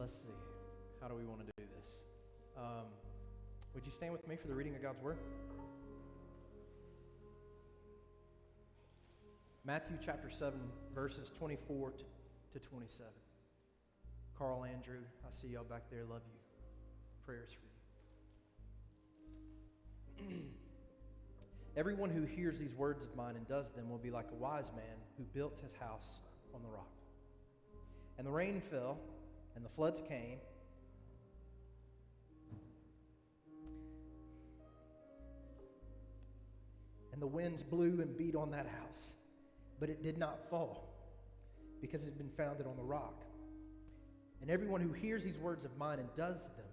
Let's see. How do we want to do this? Would you stand with me for the reading of God's Word? Matthew chapter 7, verses 24 to 27. Carl, Andrew, I see y'all back there. Love you. Prayers for you. Everyone who hears these words of mine and does them will be like a wise man who built his house on the rock. And the rain fell, and the floods came, and the winds blew and beat on that house, but it did not fall, because it had been founded on the rock. And everyone who hears these words of mine and does them,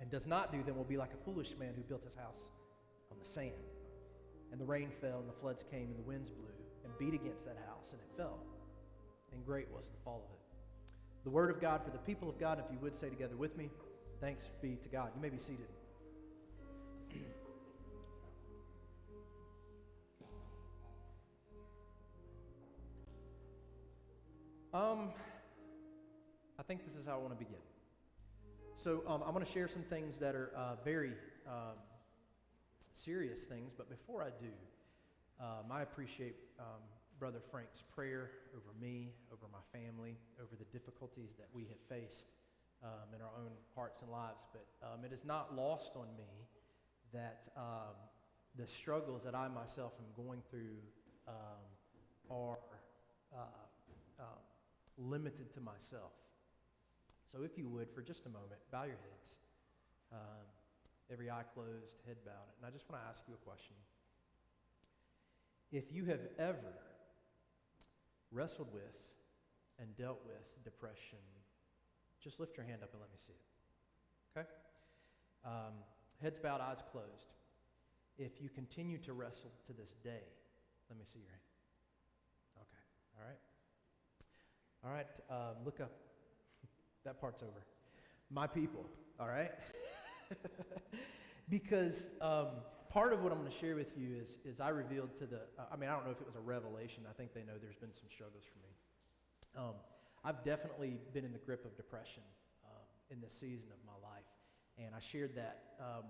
and does not do them, will be like a foolish man who built his house on the sand. And the rain fell, and the floods came, and the winds blew, and beat against that house, and it fell. And great was the fall of it. The word of God for the people of God, if you would say together with me, thanks be to God. You may be seated. I think this is how I want to begin. So I'm going to share some things that are very serious things, but before I do, I appreciate Brother Frank's prayer over me, over my family, over the difficulties that we have faced in our own hearts and lives. But it is not lost on me that the struggles that I myself am going through are limited to myself. So if you would, for just a moment, bow your heads. Every eye closed, head bowed. And I just want to ask you a question. If you have ever wrestled with and dealt with depression, just lift your hand up and let me see it. Okay? Heads bowed, eyes closed. If you continue to wrestle to this day, let me see your hand. Okay. All right. All right. Look up. That part's over. My people. All right? Because part of what I'm going to share with you is I revealed to the, I don't know if it was a revelation. I think they know there's been some struggles for me. I've definitely been in the grip of depression in this season of my life. And I shared that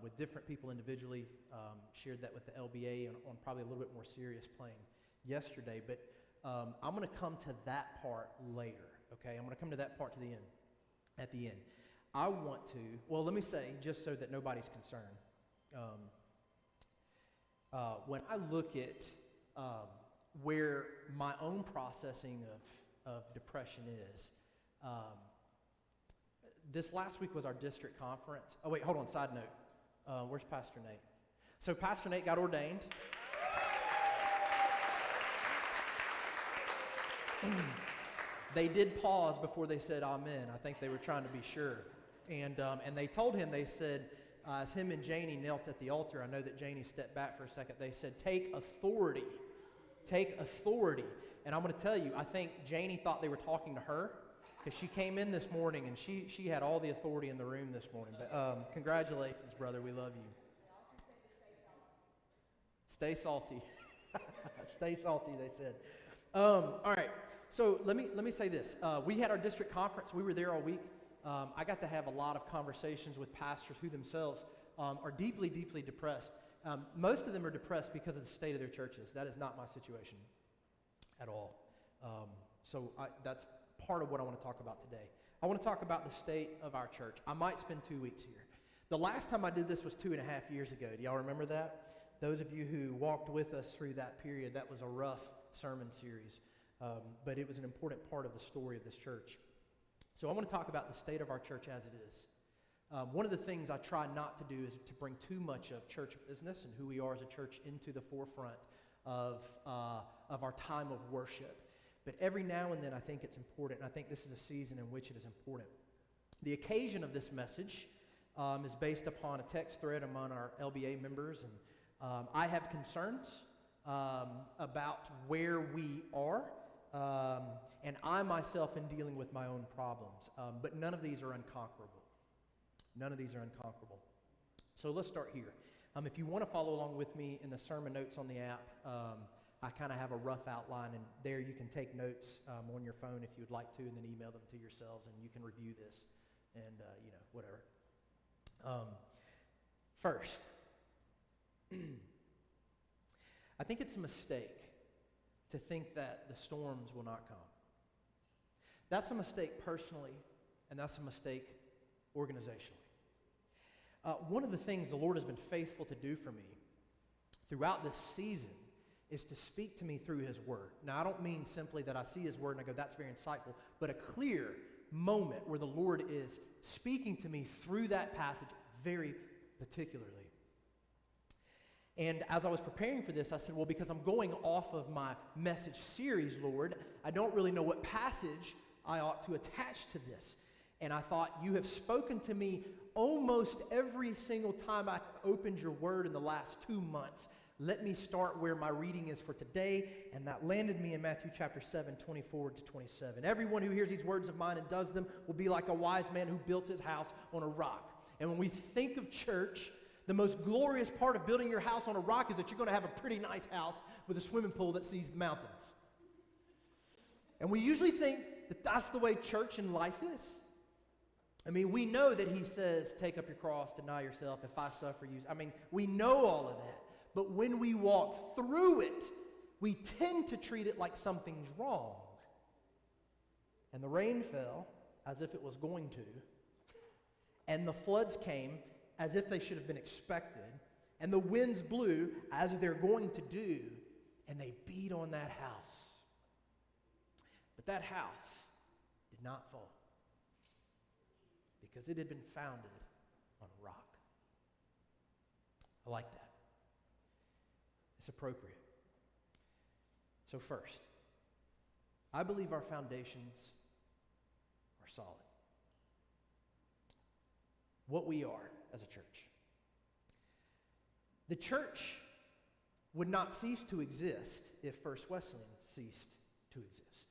with different people individually, shared that with the LBA on probably a little bit more serious plane yesterday. But I'm going to come to that part later, okay? I'm going to come to that part at the end. I want to, well, let me say, just so that nobody's concerned, when I look at where my own processing of depression is, this last week was our district conference. Oh, wait, hold on, side note. Where's Pastor Nate? So Pastor Nate got ordained. They did pause before they said amen. I think they were trying to be sure. And they told him, they said, as him and Janie knelt at the altar, I know that Janie stepped back for a second, they said, take authority. Take authority. And I'm going to tell you, I think Janie thought they were talking to her, because she came in this morning and she had all the authority in the room this morning. But congratulations, brother. We love you. Stay salty. Stay salty, they said. All right. So let me say this. We had our district conference. We were there all week. I got to have a lot of conversations with pastors who themselves are deeply, deeply depressed. Most of them are depressed because of the state of their churches. That is not my situation at all. So that's part of what I want to talk about today. I want to talk about the state of our church. I might spend 2 weeks here. The last time I did this was 2.5 years ago. Do y'all remember that? Those of you who walked with us through that period, that was a rough sermon series. But it was an important part of the story of this church. So I want to talk about the state of our church as it is. One of the things I try not to do is to bring too much of church business and who we are as a church into the forefront of our time of worship. But every now and then I think it's important, and I think this is a season in which it is important. The occasion of this message is based upon a text thread among our LBA members, and I have concerns about where we are, and I myself am dealing with my own problems, but none of these are unconquerable. None of these are unconquerable. So let's start here. If you want to follow along with me in the sermon notes on the app, I kind of have a rough outline, and there you can take notes on your phone if you would like to, and then email them to yourselves, and you can review this and, whatever. First, I think it's a mistake to think that the storms will not come. That's a mistake personally, and that's a mistake organizationally. One of the things the Lord has been faithful to do for me throughout this season is to speak to me through His Word. Now, I don't mean simply that I see His Word and I go, that's very insightful, but a clear moment where the Lord is speaking to me through that passage very particularly. And as I was preparing for this, I said, well, because I'm going off of my message series, Lord, I don't really know what passage I ought to attach to this. And I thought, you have spoken to me almost every single time I opened your Word in the last 2 months. Let me start where my reading is for today, and that landed me in Matthew chapter 7, 24 to 27. Everyone who hears these words of mine and does them will be like a wise man who built his house on a rock. And when we think of church, the most glorious part of building your house on a rock is that you're going to have a pretty nice house with a swimming pool that sees the mountains. And we usually think that that's the way church and life is. I mean, we know that He says, take up your cross, deny yourself, if I suffer you. I mean, we know all of that. But when we walk through it, we tend to treat it like something's wrong. And the rain fell as if it was going to, and the floods came as if they should have been expected, and the winds blew as they're going to do, and they beat on that house. But that house did not fall, because it had been founded on a rock. I like that. It's appropriate. So first, I believe our foundations are solid. What we are as a church. The church would not cease to exist if First Wesleyan ceased to exist.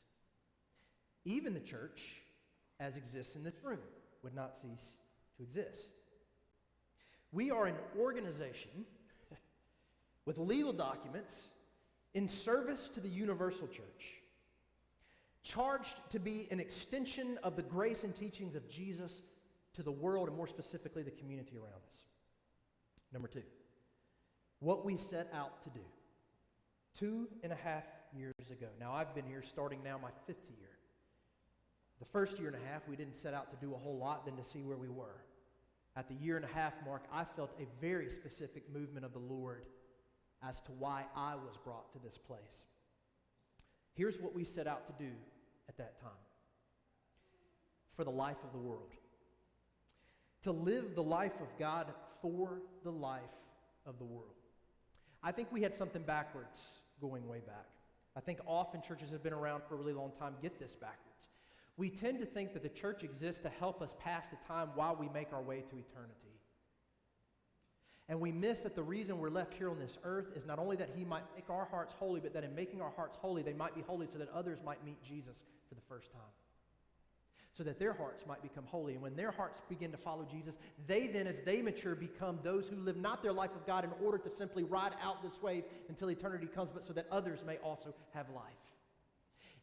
Even the church, as exists in this room, would not cease to exist. We are an organization with legal documents in service to the universal church, charged to be an extension of the grace and teachings of Jesus to the world, and more specifically, the community around us. Number two, what we set out to do 2.5 years ago. Now, I've been here starting now my 5th year. The first 1.5 years, we didn't set out to do a whole lot than to see where we were. At the 1.5 year mark, I felt a very specific movement of the Lord as to why I was brought to this place. Here's what we set out to do at that time. For the life of the world. To live the life of God for the life of the world. I think we had something backwards going way back. I think often churches have been around for a really long time get this backwards. We tend to think that the church exists to help us pass the time while we make our way to eternity. And we miss that the reason we're left here on this earth is not only that He might make our hearts holy, but that in making our hearts holy, they might be holy so that others might meet Jesus for the first time. So that their hearts might become holy. And when their hearts begin to follow Jesus, they then, as they mature, become those who live not their life of God in order to simply ride out this wave until eternity comes, but so that others may also have life.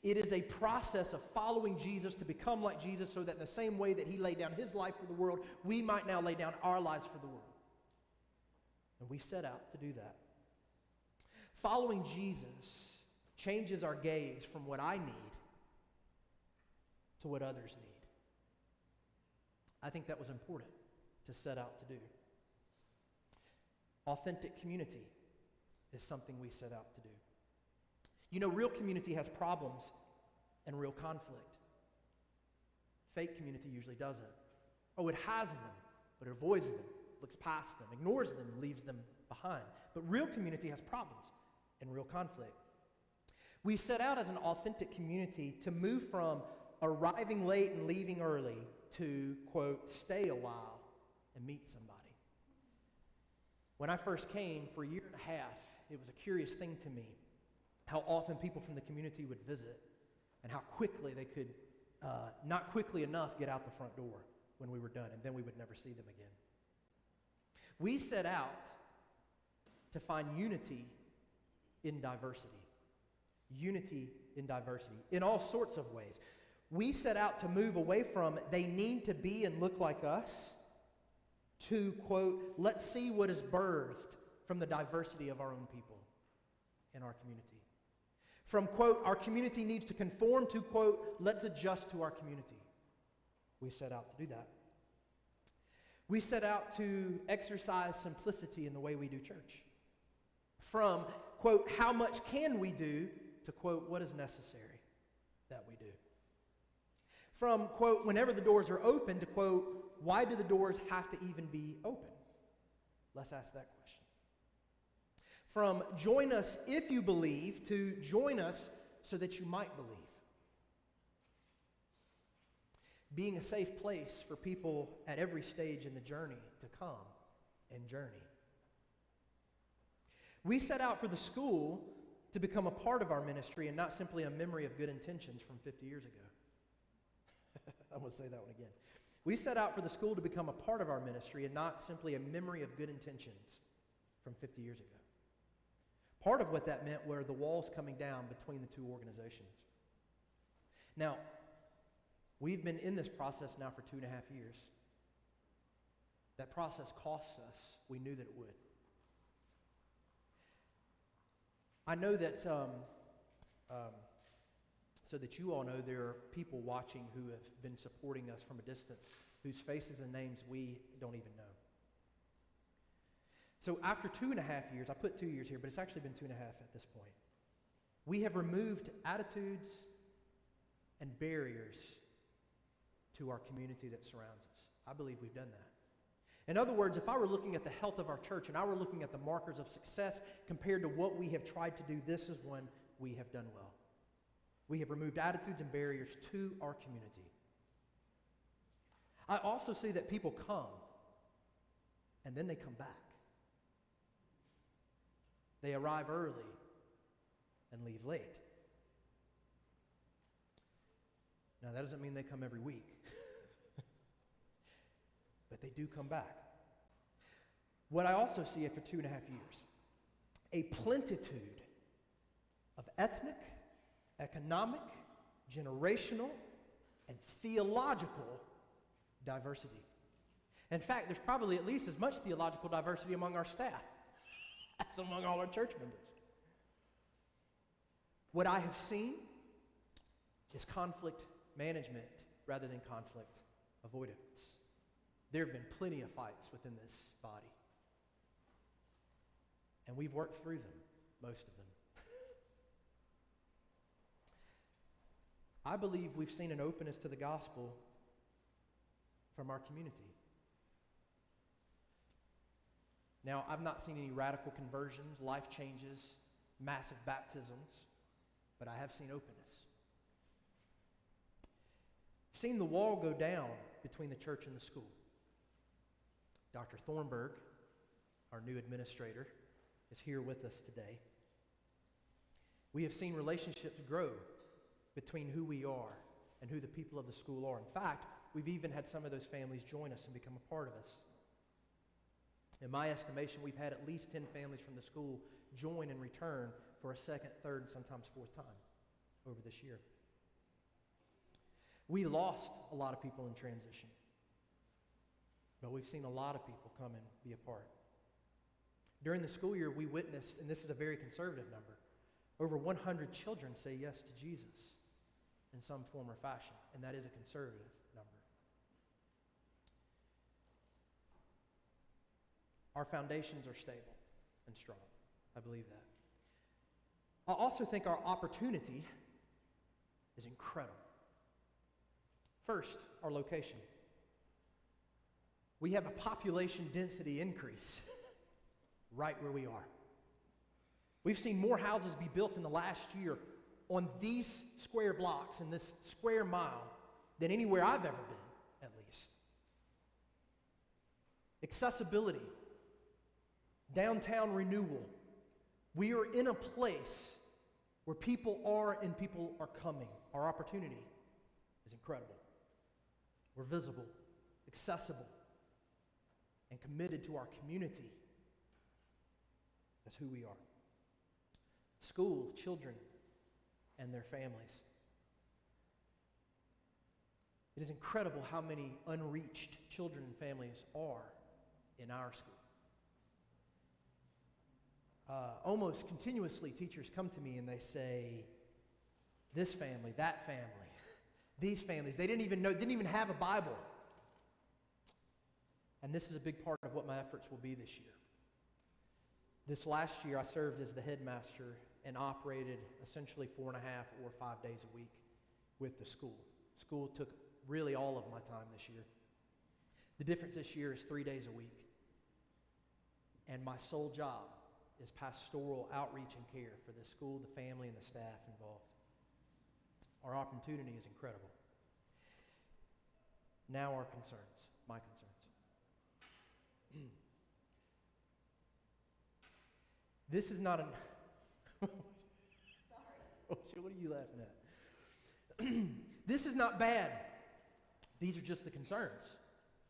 It is a process of following Jesus to become like Jesus, so that in the same way that He laid down His life for the world, we might now lay down our lives for the world. And we set out to do that. Following Jesus changes our gaze from what I need to what others need. I think that was important to set out to do. Authentic community is something we set out to do. You know, real community has problems and real conflict. Fake community usually doesn't. Oh, it has them, but it avoids them, looks past them, ignores them, leaves them behind. But real community has problems and real conflict. We set out as an authentic community to move from arriving late and leaving early to, quote, stay a while and meet somebody. When I first came for 1.5 years, it was a curious thing to me how often people from the community would visit and how quickly they could, not quickly enough, get out the front door when we were done, and then we would never see them again. We set out to find unity in diversity. unity in diversity in all sorts of ways. We set out to move away from they need to be and look like us to, quote, let's see what is birthed from the diversity of our own people in our community. From, quote, our community needs to conform to, quote, let's adjust to our community. We set out to do that. We set out to exercise simplicity in the way we do church. From, quote, how much can we do to, quote, what is necessary that we do. From, quote, whenever the doors are open to, quote, why do the doors have to even be open? Let's ask that question. From join us if you believe to join us so that you might believe. Being a safe place for people at every stage in the journey to come and journey. We set out for the school to become a part of our ministry and not simply a memory of good intentions from 50 years ago. I'm going to say that one again. We set out for the school to become a part of our ministry and not simply a memory of good intentions from 50 years ago. Part of what that meant were the walls coming down between the two organizations. Now, we've been in this process now for 2.5 years. That process costs us. We knew that it would. I know that, so that you all know, there are people watching who have been supporting us from a distance, whose faces and names we don't even know. So after 2.5 years, I put 2 years here, but it's actually been 2.5 at this point. We have removed attitudes and barriers to our community that surrounds us. I believe we've done that. In other words, if I were looking at the health of our church and I were looking at the markers of success compared to what we have tried to do, this is when we have done well. We have removed attitudes and barriers to our community. I also see that people come and then they come back. They arrive early and leave late. Now, that doesn't mean they come every week, but they do come back. What I also see after 2.5 years, a plentitude of ethnic, economic, generational, and theological diversity. In fact, there's probably at least as much theological diversity among our staff as among all our church members. What I have seen is conflict management rather than conflict avoidance. There have been plenty of fights within this body. And we've worked through them, most of them. I believe we've seen an openness to the gospel from our community. Now, I've not seen any radical conversions, life changes, massive baptisms, but I have seen openness. Seen the wall go down between the church and the school. Dr. Thornburg, our new administrator, is here with us today. We have seen relationships grow between who we are and who the people of the school are. In fact, we've even had some of those families join us and become a part of us. In my estimation, we've had at least 10 families from the school join and return for a second, third, and sometimes fourth time over this year. We lost a lot of people in transition, but we've seen a lot of people come and be a part. During the school year, we witnessed, and this is a very conservative number, over 100 children say yes to Jesus in some form or fashion, and that is a conservative number. Our foundations are stable and strong. I believe that. I also think our opportunity is incredible. First, our location. We have a population density increase right where we are. We've seen more houses be built in the last year on these square blocks in this square mile than anywhere I've ever been, at least. Accessibility. Downtown renewal. We are in a place where people are and people are coming. Our opportunity is incredible. We're visible, accessible, and committed to our community. That's who we are. School, children, and their families. It is incredible how many unreached children and families are in our school. Almost continuously, teachers come to me and they say, this family, that family, these families, they didn't even have a Bible. And this is a big part of what my efforts will be this year. This last year, I served as the headmaster and operated essentially 4.5 or 5 days a week with the school. School took really all of my time this year. The difference this year is 3 days a week. And my sole job is pastoral outreach and care for the school, the family, and the staff involved. Our opportunity is incredible. Now our concerns, my concerns. This is not an... Sorry. What are you laughing at? This is not bad. These are just the concerns.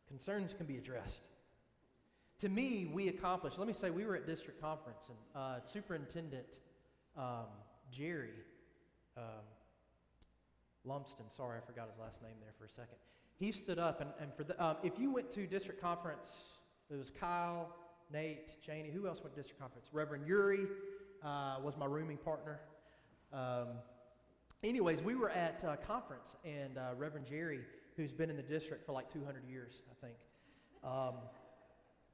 Concerns can be addressed. To me, we accomplished, let me say, we were at district conference, and Superintendent Jerry Lumsden, sorry, I forgot his last name there for a second. He stood up, and for the, if you went to district conference, it was Kyle, Nate, Janie, who else went to district conference? Reverend Yuri was my rooming partner. Anyways, we were at conference, and Reverend Jerry, who's been in the district for like 200 years, I think,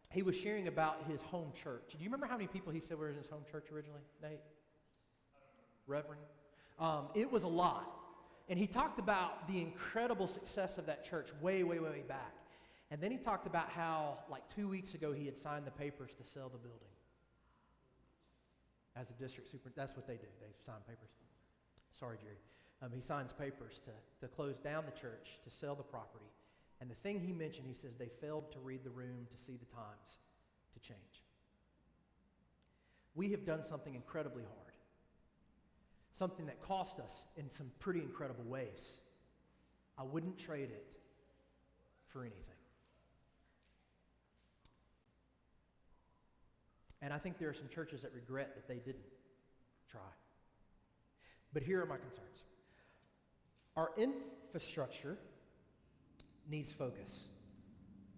he was sharing about his home church. Do you remember how many people he said were in his home church originally, Nate? Reverend? It was a lot. And he talked about the incredible success of that church way, way, way back. And then he talked about how, like 2 weeks ago, he had signed the papers to sell the building. As a district super, that's what they do. They sign papers. Sorry, Jerry. He signs papers to close down the church, to sell the property. And the thing he mentioned, he says, they failed to read the room, to see the times, to change. We have done something incredibly hard. Something that cost us in some pretty incredible ways. I wouldn't trade it for anything. And I think there are some churches that regret that they didn't try. But here are my concerns. Our infrastructure needs focus.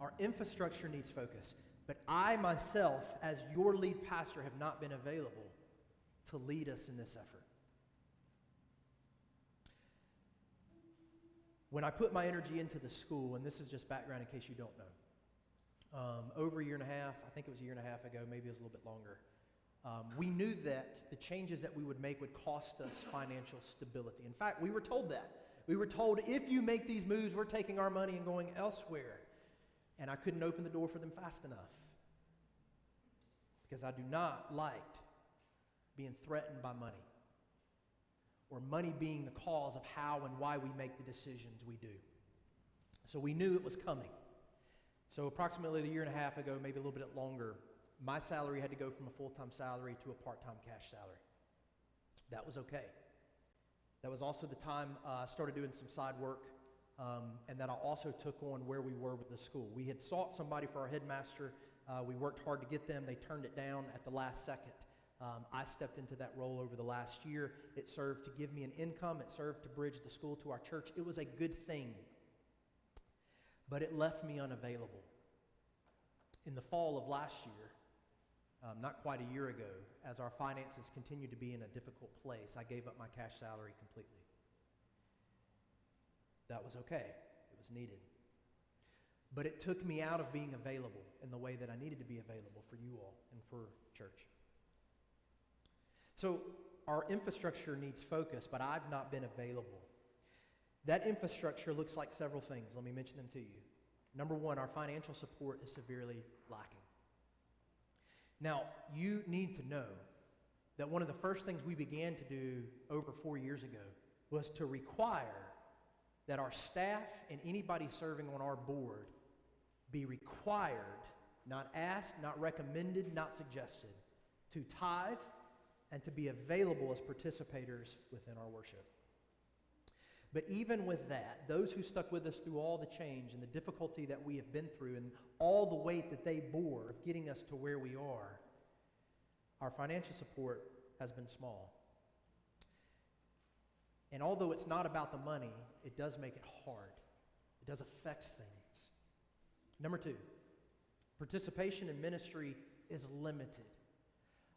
Our infrastructure needs focus. But I myself, as your lead pastor, have not been available to lead us in this effort. When I put my energy into the school, and this is just background in case you don't know, over a year and a half, I think it was a year and a half ago, maybe it was a little bit longer, we knew that the changes that we would make would cost us financial stability. In fact, we were told that. We were told, if you make these moves, we're taking our money and going elsewhere. And I couldn't open the door for them fast enough. Because I do not like being threatened by money. Or money being the cause of how and why we make the decisions we do. So we knew it was coming. So approximately a year and a half ago, maybe a little bit longer, my salary had to go from a full-time salary to a part-time cash salary. That was okay. That was also the time I started doing some side work, and that I also took on where we were with the school. We had sought somebody for our headmaster. We worked hard to get them. They turned it down at the last second. I stepped into that role over the last year. It served to give me an income. It served to bridge the school to our church. It was a good thing. But it left me unavailable. In the fall of last year, not quite a year ago, as our finances continued to be in a difficult place, I gave up my cash salary completely. That was okay. It was needed. But it took me out of being available in the way that I needed to be available for you all and for church. So our infrastructure needs focus, but I've not been available. That infrastructure looks like several things. Let me mention them to you. Number one, our financial support is severely lacking. Now, you need to know that one of the first things we began to do over 4 years ago was to require that our staff and anybody serving on our board be required, not asked, not recommended, not suggested, to tithe and to be available as participators within our worship. But even with that, those who stuck with us through all the change and the difficulty that we have been through and all the weight that they bore of getting us to where we are, our financial support has been small. And although it's not about the money, it does make it hard. It does affect things. Number 2, participation in ministry is limited.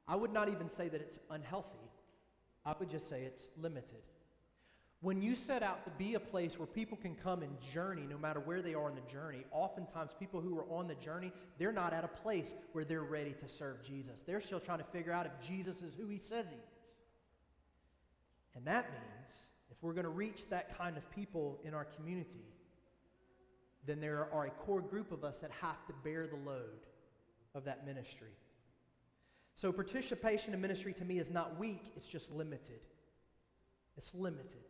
I would not even say that it's unhealthy. I would just say it's limited. When you set out to be a place where people can come and journey, no matter where they are in the journey, oftentimes people who are on the journey, they're not at a place where they're ready to serve Jesus. They're still trying to figure out if Jesus is who he says he is. And that means if we're going to reach that kind of people in our community, then there are a core group of us that have to bear the load of that ministry. So participation in ministry to me is not weak, it's just limited. It's limited.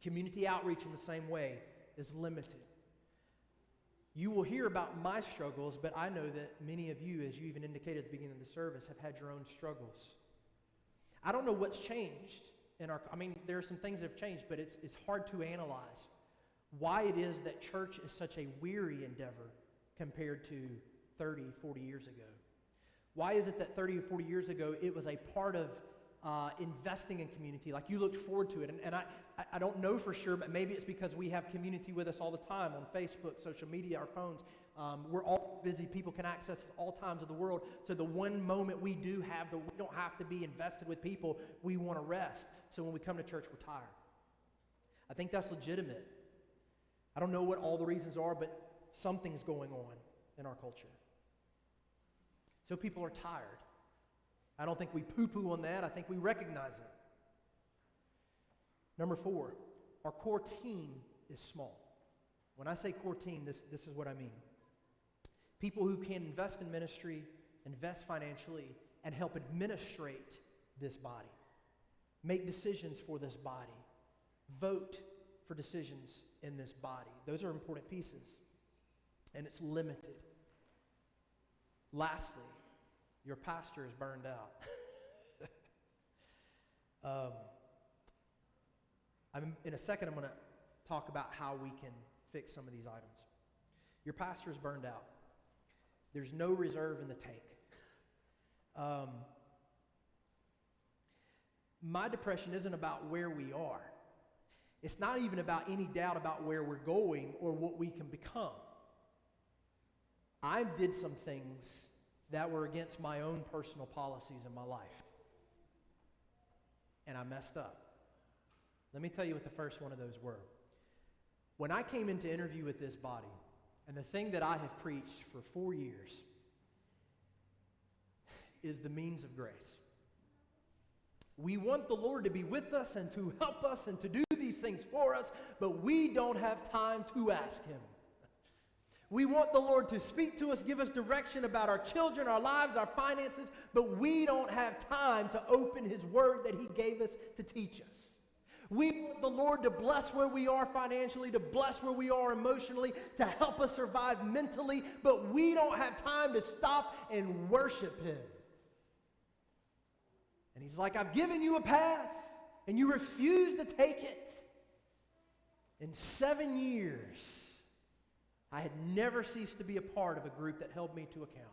Community outreach in the same way is limited. You will hear about my struggles, but I know that many of you, as you even indicated at the beginning of the service, have had your own struggles. I don't know what's changed there are some things that have changed, but it's hard to analyze why it is that church is such a weary endeavor compared to 30, 40 years ago. Why is it that 30 or 40 years ago it was a part of investing in community, like you looked forward to it? And I don't know for sure, but maybe it's because we have community with us all the time on Facebook, social media, our phones. We're all busy. People can access us all times of the world. So the one moment we do have, we don't have to be invested with people. We want to rest. So when we come to church, we're tired. I think that's legitimate. I don't know what all the reasons are, but something's going on in our culture. So people are tired. I don't think we poo-poo on that. I think we recognize it. Number 4, our core team is small. When I say core team, this is what I mean. People who can invest in ministry, invest financially, and help administrate this body. Make decisions for this body. Vote for decisions in this body. Those are important pieces. And it's limited. Lastly, your pastor is burned out. In a second, I'm going to talk about how we can fix some of these items. Your pastor is burned out. There's no reserve in the tank. My depression isn't about where we are. It's not even about any doubt about where we're going or what we can become. I did some things that were against my own personal policies in my life. And I messed up. Let me tell you what the first one of those were. When I came in to interview with this body, and the thing that I have preached for 4 years is the means of grace. We want the Lord to be with us and to help us and to do these things for us, but we don't have time to ask Him. We want the Lord to speak to us, give us direction about our children, our lives, our finances, but we don't have time to open His Word that He gave us to teach us. We want the Lord to bless where we are financially, to bless where we are emotionally, to help us survive mentally, but we don't have time to stop and worship Him. And He's like, I've given you a path, and you refuse to take it. In 7 years, I had never ceased to be a part of a group that held me to account.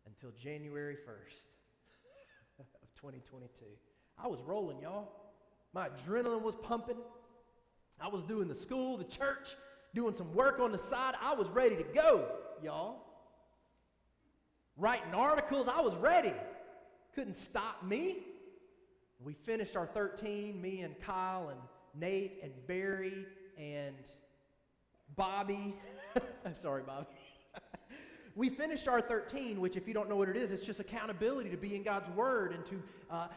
Until January 1st of 2022. I was rolling, y'all. My adrenaline was pumping. I was doing the school, the church, doing some work on the side. I was ready to go, y'all. Writing articles, I was ready. Couldn't stop me. We finished our 13, me and Kyle and Nate and Barry and Bobby. Sorry, Bobby. We finished our 13, which if you don't know what it is, it's just accountability to be in God's Word and to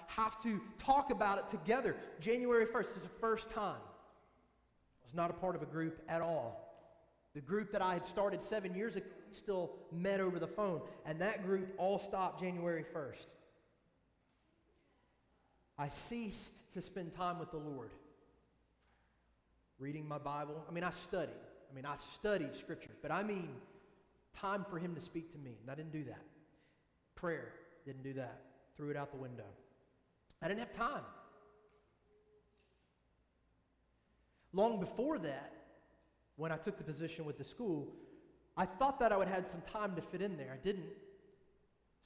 have to talk about it together. January 1st is the first time. I was not a part of a group at all. The group that I had started 7 years ago still met over the phone, and that group all stopped January 1st. I ceased to spend time with the Lord. Reading my Bible. I studied Scripture, but time for Him to speak to me, and I didn't do that. Prayer, didn't do that. Threw it out the window. I didn't have time. Long before that, when I took the position with the school, I thought that I would have some time to fit in there. I didn't.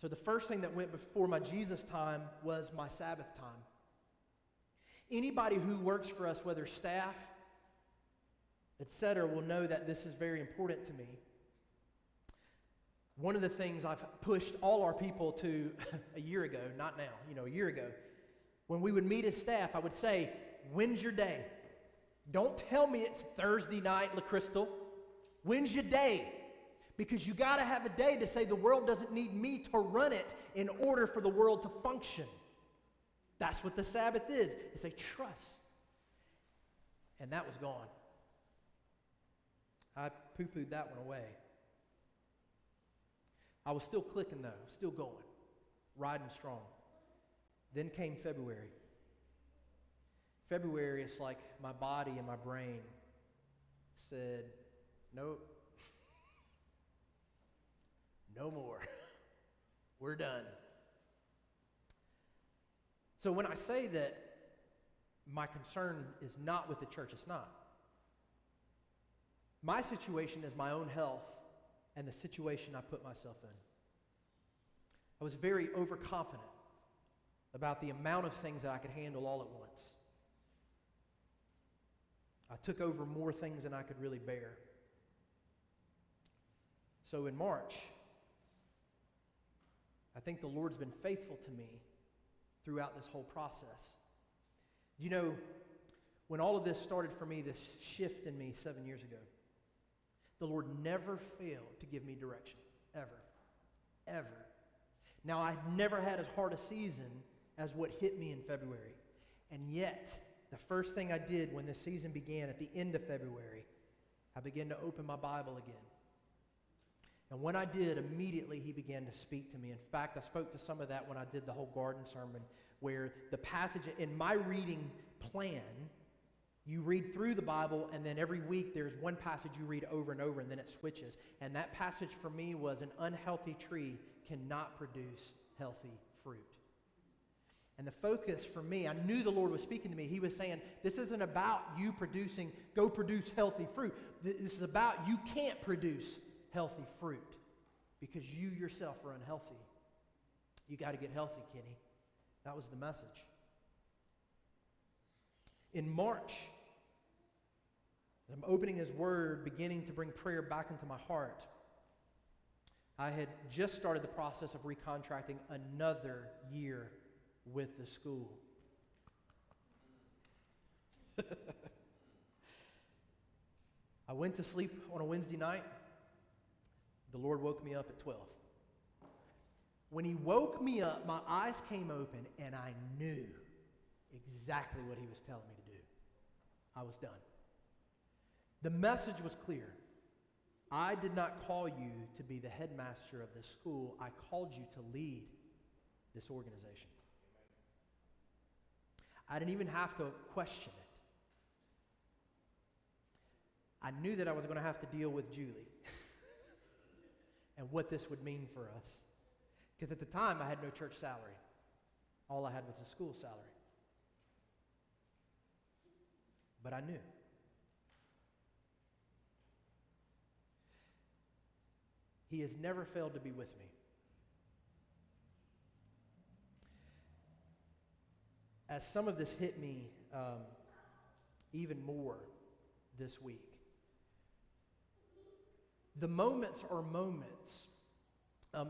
So the first thing that went before my Jesus time was my Sabbath time. Anybody who works for us, whether staff, etc., will know that this is very important to me. One of the things I've pushed all our people to a year ago, not now, a year ago, when we would meet as staff, I would say, when's your day? Don't tell me it's Thursday night, La Crystal. When's your day? Because you got to have a day to say the world doesn't need me to run it in order for the world to function. That's what the Sabbath is. It's a trust. And that was gone. I poo-pooed that one away. I was still clicking though, still going, riding strong. Then came February. February, it's like my body and my brain said, nope, no more. We're done. So when I say that my concern is not with the church, it's not. My situation is my own health and the situation I put myself in. I was very overconfident about the amount of things that I could handle all at once. I took over more things than I could really bear. So in March, I think the Lord's been faithful to me throughout this whole process. You know, when all of this started for me, this shift in me 7 years ago, the Lord never failed to give me direction, ever, ever. Now, I never had as hard a season as what hit me in February. And yet, the first thing I did when this season began at the end of February, I began to open my Bible again. And when I did, immediately he began to speak to me. In fact, I spoke to some of that when I did the whole garden sermon, where the passage in my reading plan, you read through the Bible, and then every week there's one passage you read over and over, and then it switches. And that passage for me was an unhealthy tree cannot produce healthy fruit. And the focus for me, I knew the Lord was speaking to me. He was saying, this isn't about you go produce healthy fruit. This is about you can't produce healthy fruit because you yourself are unhealthy. You got to get healthy, Kenny. That was the message. In March, I'm opening his word, beginning to bring prayer back into my heart. I had just started the process of recontracting another year with the school. I went to sleep on a Wednesday night. The Lord woke me up at 12. When he woke me up, my eyes came open, and I knew exactly what he was telling me to do. I was done. The message was clear. I did not call you to be the headmaster of this school. I called you to lead this organization. I didn't even have to question it. I knew that I was going to have to deal with Julie and what this would mean for us. Because at the time, I had no church salary. All I had was a school salary. But I knew. He has never failed to be with me. As some of this hit me even more this week, the moments are moments.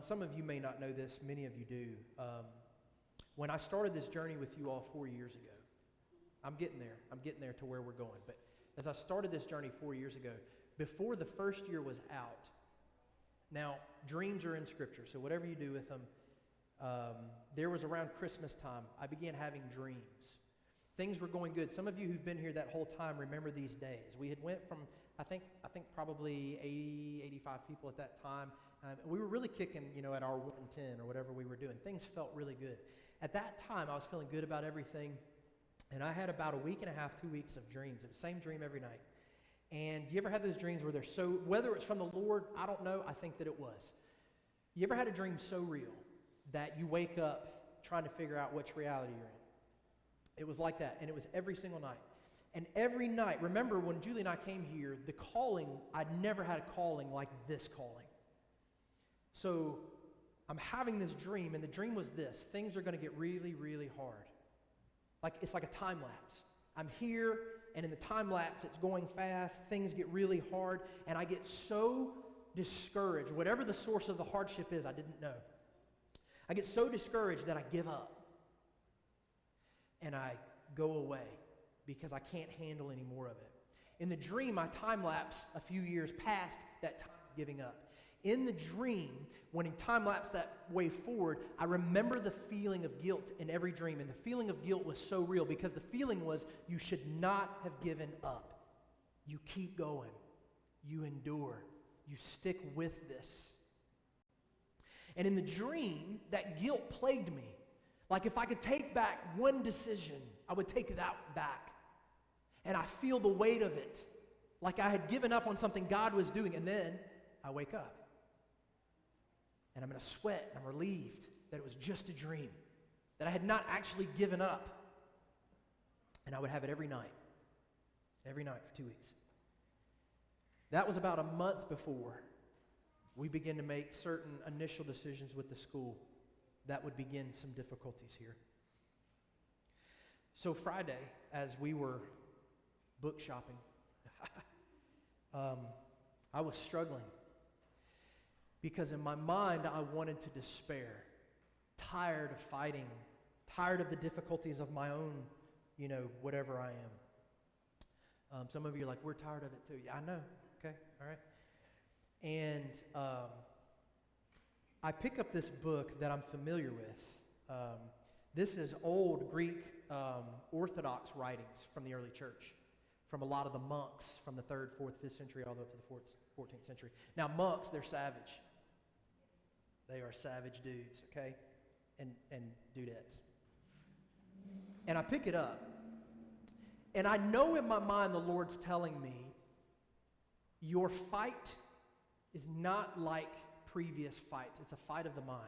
Some of you may not know this, many of you do. When I started this journey with you all 4 years ago, I'm getting there to where we're going. But as I started this journey 4 years ago, before the first year was out, now dreams are in Scripture, so whatever you do with them, there was around Christmas time, I began having dreams. Things were going good. Some of you who've been here that whole time remember these days. We had went from, I think probably 80, 85 people at that time. We were really kicking, at our 110 or whatever we were doing. Things felt really good. At that time, I was feeling good about everything. And I had about a week and a half, 2 weeks of dreams. It was the same dream every night. And you ever had those dreams where they're so, whether it's from the Lord, I don't know, I think that it was. You ever had a dream so real that you wake up trying to figure out which reality you're in? It was like that, and it was every single night. And every night, remember when Julie and I came here, the calling, I'd never had a calling like this calling. So I'm having this dream, and the dream was this: things are going to get really, really hard. Like it's like a time lapse. I'm here, and in the time lapse, it's going fast. Things get really hard, and I get so discouraged. Whatever the source of the hardship is, I didn't know. I get so discouraged that I give up. And I go away because I can't handle any more of it. In the dream, my time lapse a few years past that time of giving up. In the dream, when I time lapse that way forward, I remember the feeling of guilt in every dream. And the feeling of guilt was so real because the feeling was you should not have given up. You keep going. You endure. You stick with this. And in the dream, that guilt plagued me. Like if I could take back one decision, I would take that back. And I feel the weight of it. Like I had given up on something God was doing. And then I wake up. And I'm in a sweat. And I'm relieved that it was just a dream. That I had not actually given up. And I would have it every night. Every night for 2 weeks. That was about a month before we began to make certain initial decisions with the school that would begin some difficulties here. So Friday, as we were book shopping, I was struggling because in my mind I wanted to despair, tired of fighting, tired of the difficulties of my own, whatever I am. Some of you are like, we're tired of it too. Yeah, I know. Okay, all right. And I pick up this book that I'm familiar with. This is old Greek Orthodox writings from the early church, from a lot of the monks from the 3rd, 4th, 5th century, all the way up to the 14th century. Now, monks, they're savage. They are savage dudes, okay? And dudettes. And I pick it up. And I know in my mind the Lord's telling me, your fight is not like previous fights. It's a fight of the mind.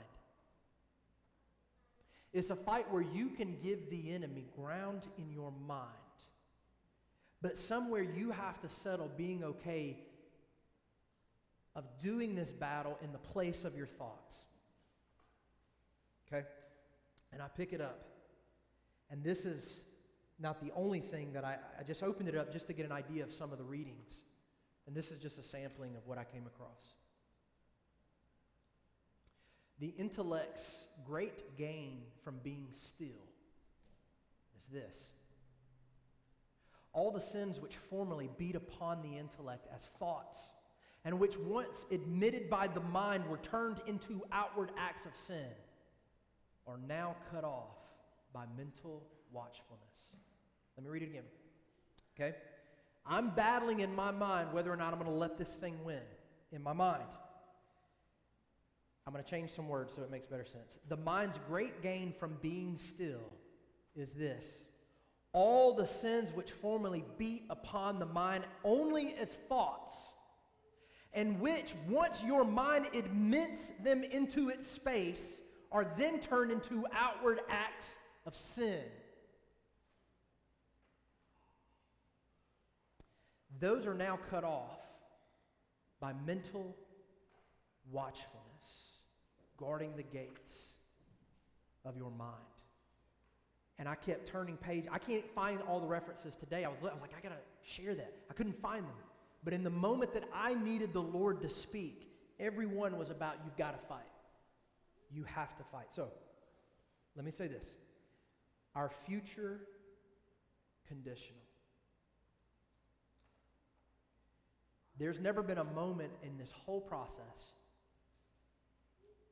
It's a fight where you can give the enemy ground in your mind. But somewhere you have to settle being okay of doing this battle in the place of your thoughts. Okay? And I pick it up. And this is not the only thing that I just opened it up just to get an idea of some of the readings. And this is just a sampling of what I came across. The intellect's great gain from being still is this. All the sins which formerly beat upon the intellect as thoughts, and which once admitted by the mind were turned into outward acts of sin, are now cut off by mental watchfulness. Let me read it again. Okay? I'm battling in my mind whether or not I'm going to let this thing win. In my mind. I'm going to change some words so it makes better sense. The mind's great gain from being still is this. All the sins which formerly beat upon the mind only as thoughts, and which, once your mind admits them into its space, are then turned into outward acts of sin. Those are now cut off by mental watchfulness, guarding the gates of your mind. And I kept turning page. I can't find all the references today. I was like, I got to share that. I couldn't find them. But in the moment that I needed the Lord to speak, everyone was about, you've got to fight. You have to fight. So, let me say this. Our future conditional. There's never been a moment in this whole process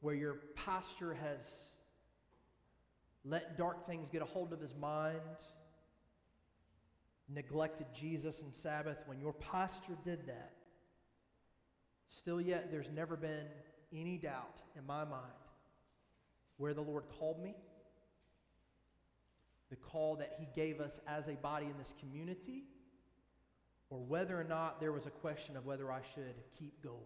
where your pastor has let dark things get a hold of his mind, neglected Jesus and Sabbath. When your pastor did that, still yet there's never been any doubt in my mind where the Lord called me, the call that he gave us as a body in this community, or whether or not there was a question of whether I should keep going.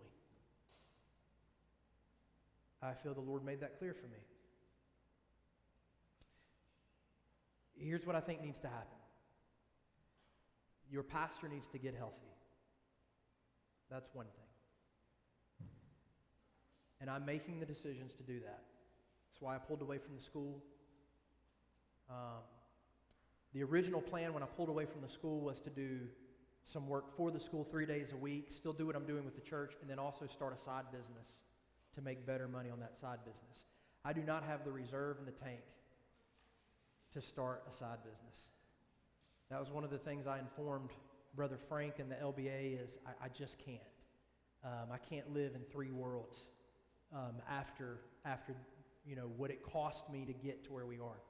I feel the Lord made that clear for me. Here's what I think needs to happen. Your pastor needs to get healthy. That's one thing. And I'm making the decisions to do that. That's why I pulled away from the school. The original plan when I pulled away from the school was to do some work for the school 3 days a week, still do what I'm doing with the church, and then also start a side business to make better money on that side business. I do not have the reserve in the tank to start a side business. That was one of the things I informed Brother Frank and the LBA is I just can't. I can't live in three worlds after what it cost me to get to where we are.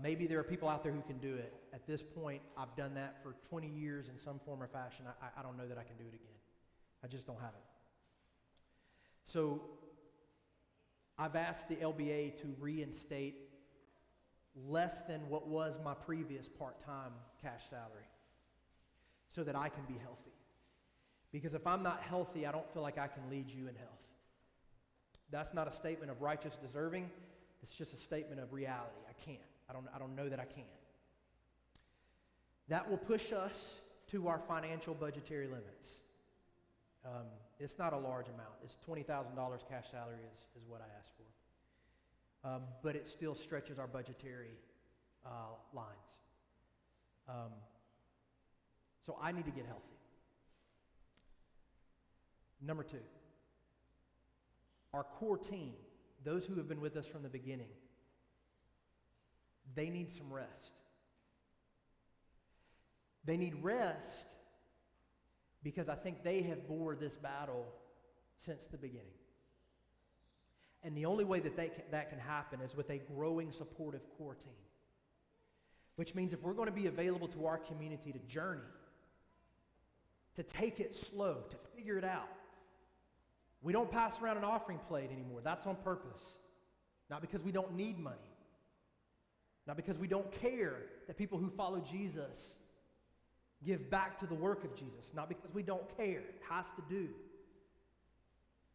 Maybe there are people out there who can do it. At this point, I've done that for 20 years in some form or fashion. I don't know that I can do it again. I just don't have it. So I've asked the LBA to reinstate less than what was my previous part-time cash salary so that I can be healthy. Because if I'm not healthy, I don't feel like I can lead you in health. That's not a statement of righteous deserving. It's just a statement of reality. I can't. I don't know that I can. That will push us to our financial budgetary limits. It's not a large amount. It's $20,000 cash salary is what I asked for. But it still stretches our budgetary lines. So I need to get healthy. Number two, our core team, those who have been with us from the beginning, they need some rest. They need rest because I think they have bore this battle since the beginning. And the only way that that can happen is with a growing, supportive core team. Which means if we're going to be available to our community to journey, to take it slow, to figure it out, we don't pass around an offering plate anymore. That's on purpose. Not because we don't need money. Not because we don't care that people who follow Jesus give back to the work of Jesus. Not because we don't care. It has to do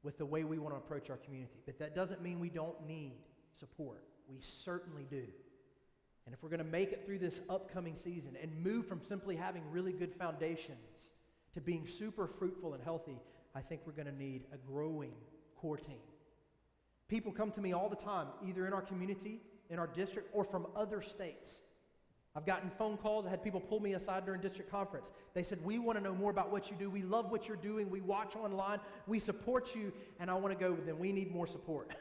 with the way we want to approach our community. But that doesn't mean we don't need support. We certainly do. And if we're going to make it through this upcoming season and move from simply having really good foundations to being super fruitful and healthy, I think we're going to need a growing core team. People come to me all the time, either in our community, in our district, or from other states. I've gotten phone calls. I had people pull me aside during district conference. They said, we want to know more about what you do. We love what you're doing. We watch online. We support you. And I want to go with them. We need more support.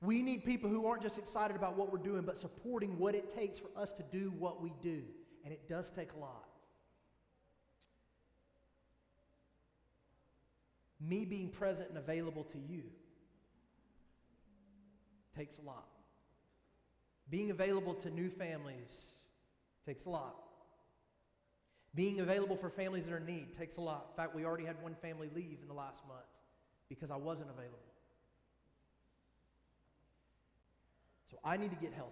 We need people who aren't just excited about what we're doing, but supporting what it takes for us to do what we do. And it does take a lot. Me being present and available to you takes a lot. Being available to new families takes a lot. Being available for families that are in need takes a lot. In fact, we already had one family leave in the last month because I wasn't available. So I need to get healthy.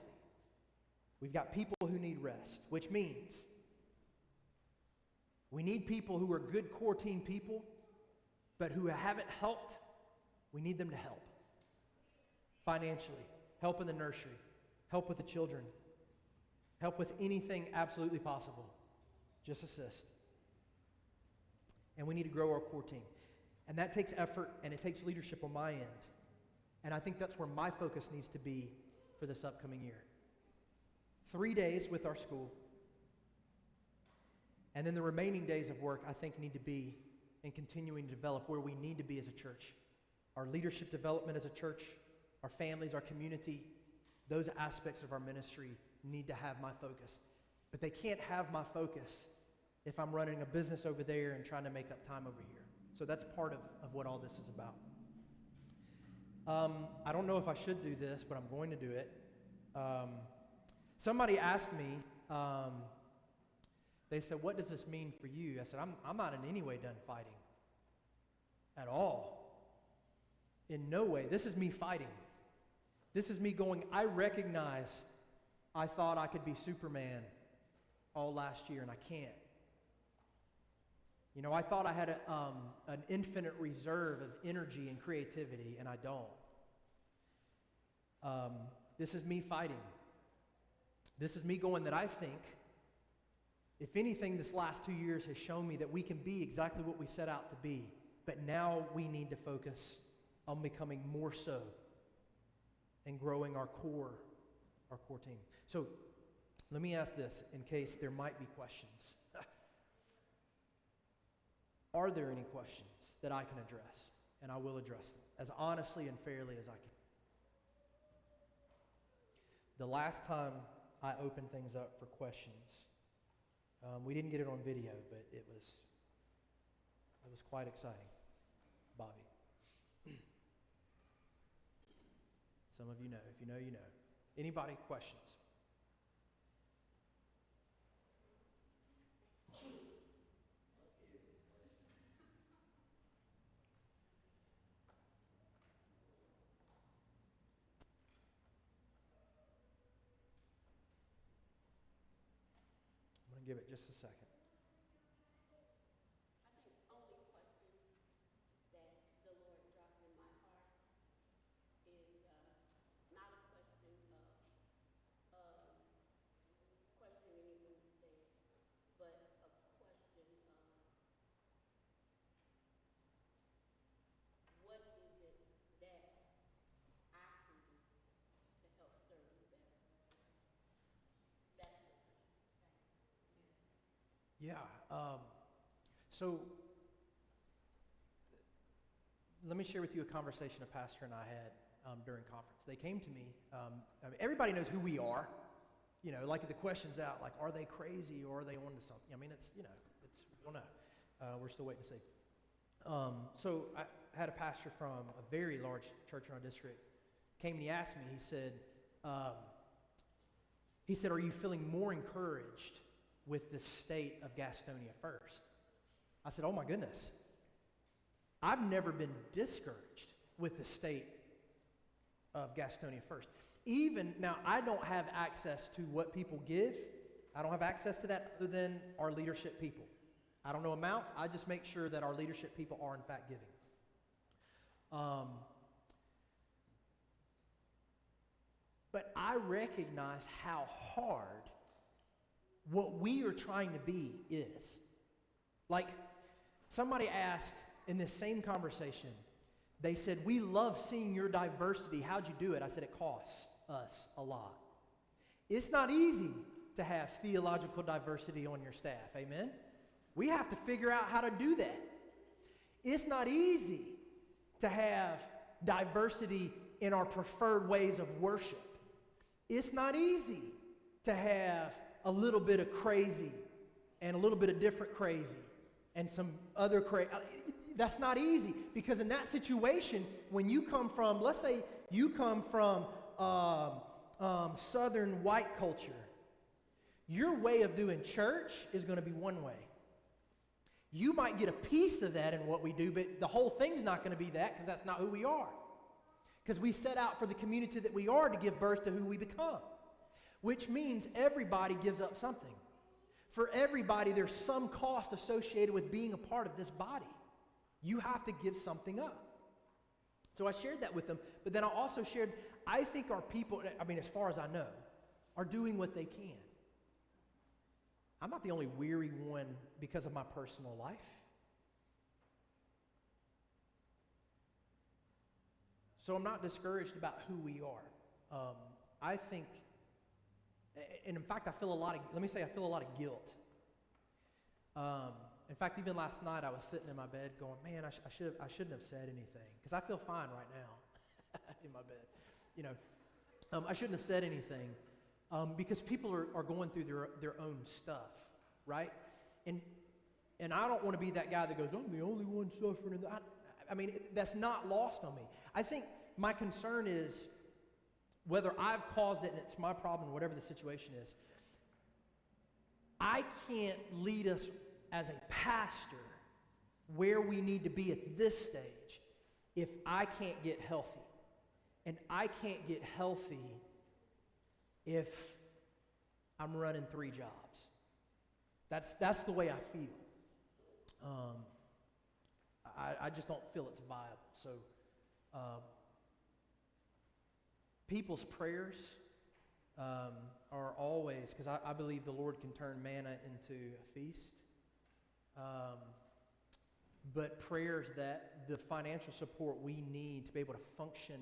We've got people who need rest, which means we need people who are good core team people, but who haven't helped. We need them to help. Financially, help in the nursery, help with the children, help with anything absolutely possible. Just assist. And we need to grow our core team. And that takes effort and it takes leadership on my end. And I think that's where my focus needs to be for this upcoming year. 3 days with our school. And then the remaining days of work I think need to be in continuing to develop where we need to be as a church. Our leadership development as a church, our families, our community, those aspects of our ministry need to have my focus. But they can't have my focus if I'm running a business over there and trying to make up time over here. So that's part of what all this is about. I don't know if I should do this, but I'm going to do it. Somebody asked me, they said, what does this mean for you? I said, I'm not in any way done fighting at all. In no way. This is me fighting. This is me going, I recognize I thought I could be Superman all last year, and I can't. You know, I thought I had an infinite reserve of energy and creativity, and I don't. This is me fighting. This is me going that I think, if anything, this last 2 years has shown me that we can be exactly what we set out to be, but now we need to focus on becoming more so and growing our core our core team. So let me ask this in case there might be questions. Are there any questions that I can address? And I will address them as honestly and fairly as I can. The last time I opened things up for questions, we didn't get it on video, but it was quite exciting. Bobby. Some of you know. If you know, you know. Anybody questions? I'm going to give it just a second. Yeah. So let me share with you a conversation a pastor and I had during conference. They came to me. Everybody knows who we are. You know, like the question's out, like, are they crazy or are they onto something? I mean, it's, you know, we don't know. We're still waiting to see. So I had a pastor from a very large church in our district came and he asked me, he said, are you feeling more encouraged with the state of Gastonia first? I said, oh my goodness. I've never been discouraged with the state of Gastonia first. Even, now I don't have access to what people give. I don't have access to that other than our leadership people. I don't know amounts. I just make sure that our leadership people are in fact giving. But I recognize how hard what we are trying to be is. Like, somebody asked in this same conversation, they said, we love seeing your diversity. How'd you do it? I said, it costs us a lot. It's not easy to have theological diversity on your staff, amen? We have to figure out how to do that. It's not easy to have diversity in our preferred ways of worship. It's not easy to have a little bit of crazy and a little bit of different crazy and some other crazy. That's not easy, because in that situation, when you come from, let's say you come from Southern white culture, your way of doing church is going to be one way. You might get a piece of that in what we do, but the whole thing's not going to be that, because that's not who we are. Because we set out for the community that we are to give birth to who we become, which means everybody gives up something. For everybody, there's some cost associated with being a part of this body. You have to give something up. So I shared that with them, but then I also shared, I think our people, I mean, as far as I know, are doing what they can. I'm not the only weary one because of my personal life. So I'm not discouraged about who we are. I think, and in fact, I feel a lot of guilt. In fact, even last night I was sitting in my bed going, man, I shouldn't have said anything, because I feel fine right now in my bed. You know, I shouldn't have said anything because people are going through their own stuff, right? And I don't want to be that guy that goes, I'm the only one suffering. I mean, that's not lost on me. I think my concern is whether I've caused it and it's my problem, whatever the situation is, I can't lead us as a pastor where we need to be at this stage if I can't get healthy. And I can't get healthy if I'm running 3 jobs. That's the way I feel. I just don't feel it's viable. So people's prayers are always, because I believe the Lord can turn manna into a feast. But prayers that the financial support we need to be able to function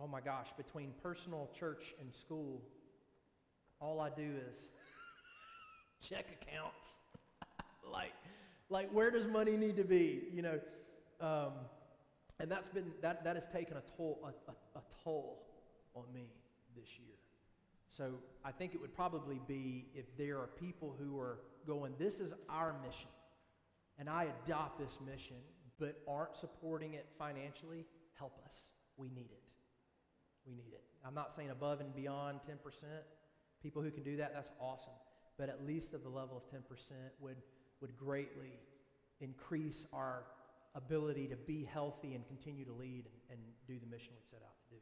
oh my gosh, between personal, church, and school, all I do is check accounts. like where does money need to be, you know? And that has taken a toll on me this year. So I think it would probably be if there are people who are going, this is our mission, and I adopt this mission, but aren't supporting it financially, help us. We need it. We need it. I'm not saying above and beyond 10%. People who can do that, that's awesome. But at least at the level of 10% would greatly increase our ability to be healthy and continue to lead and do the mission we've set out to do.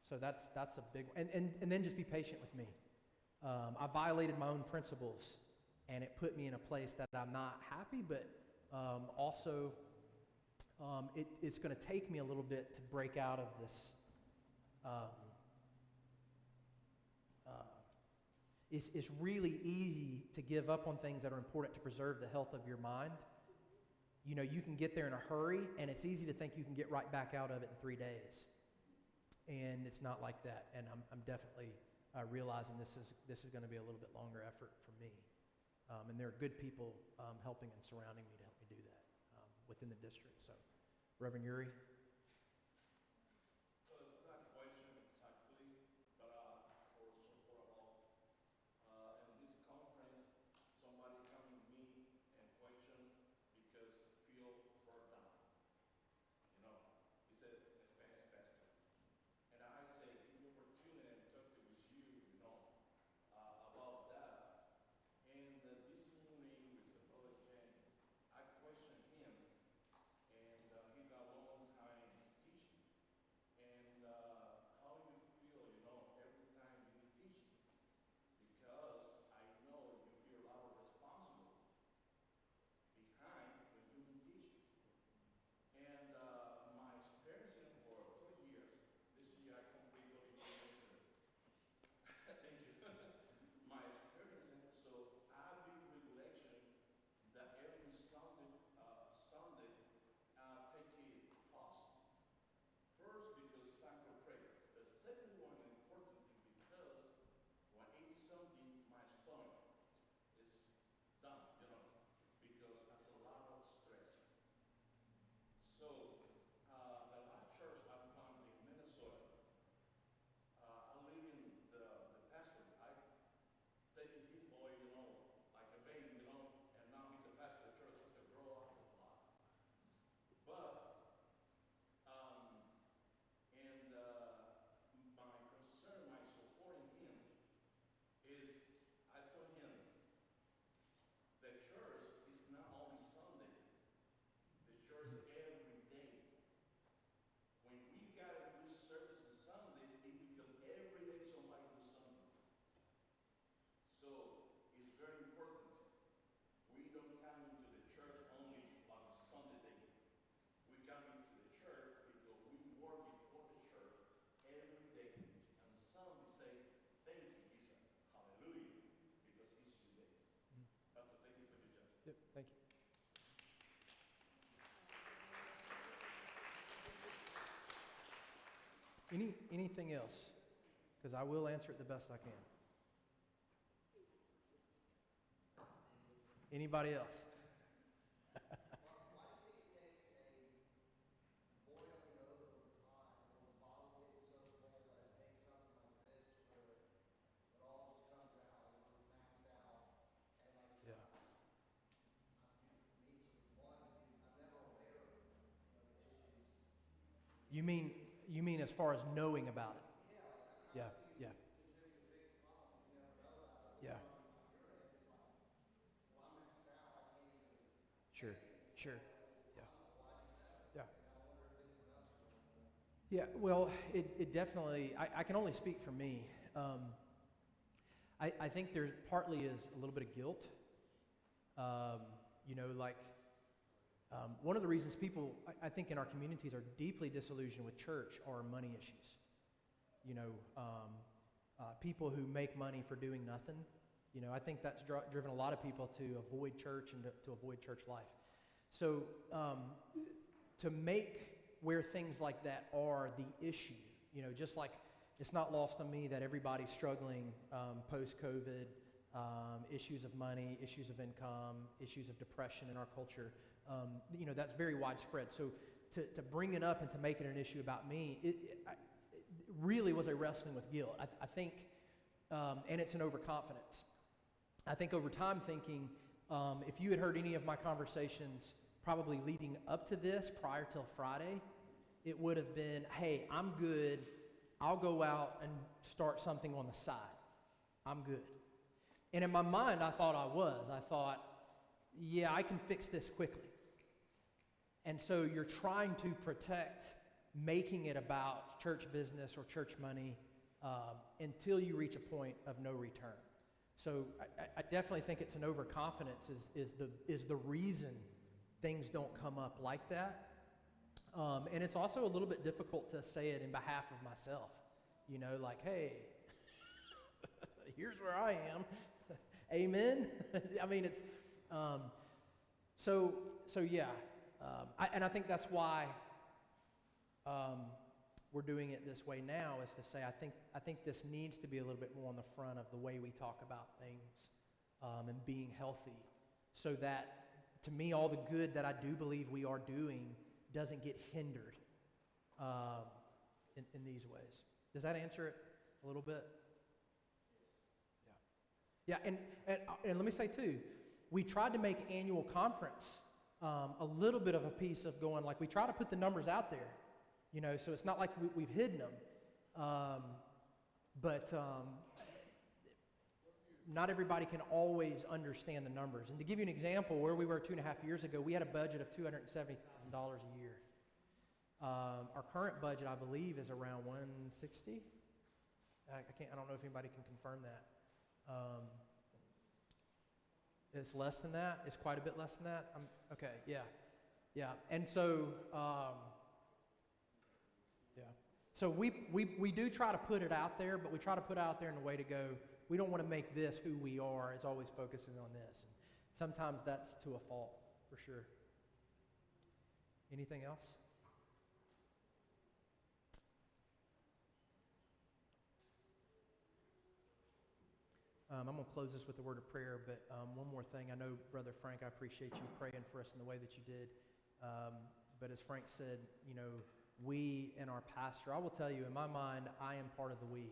So that's a big one. And then just be patient with me. I violated my own principles, and it put me in a place that I'm not happy, but also it's going to take me a little bit to break out of this. It's really easy to give up on things that are important to preserve the health of your mind. You know, you can get there in a hurry, and it's easy to think you can get right back out of it in 3 days. And it's not like that. And I'm definitely realizing this is going to be a little bit longer effort for me. And there are good people helping and surrounding me to help me do that within the district. So, Reverend Yuri. Yep, thank you. Anything else? Because I will answer it the best I can. Anybody else? You mean as far as knowing about it? Yeah. Yeah. Sure. Yeah. Yeah, well, it definitely, I can only speak for me. I think there partly is a little bit of guilt. One of the reasons people, I think in our communities, are deeply disillusioned with church are money issues. People who make money for doing nothing. I think that's driven a lot of people to avoid church and to avoid church life. So to make where things like that are the issue. You know, just like it's not lost on me that everybody's struggling post-COVID, issues of money, issues of income, issues of depression in our culture. You know, that's very widespread. So to bring it up and to make it an issue about me, it really was a wrestling with guilt. I think, and it's an overconfidence. I think over time thinking, if you had heard any of my conversations probably leading up to this prior till Friday, it would have been, hey, I'm good. I'll go out and start something on the side. I'm good. And in my mind, I thought I was. I thought, yeah, I can fix this quickly. And so you're trying to protect making it about church business or church money until you reach a point of no return. So I definitely think it's an overconfidence is the reason things don't come up like that. And it's also a little bit difficult to say it in behalf of myself. You know, like, hey, here's where I am. Amen. I mean, it's so yeah. And I think that's why we're doing it this way now, is to say I think this needs to be a little bit more on the front of the way we talk about things and being healthy, so that to me all the good that I do believe we are doing doesn't get hindered in these ways. Does that answer it a little bit? Yeah, and let me say too, we tried to make annual conference a little bit of a piece of going, like, we try to put the numbers out there, you know, so it's not like we've hidden them, but not everybody can always understand the numbers. And to give you an example, where we were 2.5 years ago, we had a budget of $270,000 a year. Our current budget, I believe, is around 160. I don't know if anybody can confirm that. It's less than that. It's quite a bit less than that. Okay. Yeah. And so, yeah. So we do try to put it out there, but we try to put it out there in a way to go, we don't want to make this who we are. It's always focusing on this. And sometimes that's to a fault, for sure. Anything else? I'm going to close this with a word of prayer, but one more thing. I know, Brother Frank, I appreciate you praying for us in the way that you did. But as Frank said, you know, we and our pastor, I will tell you, in my mind, I am part of the we.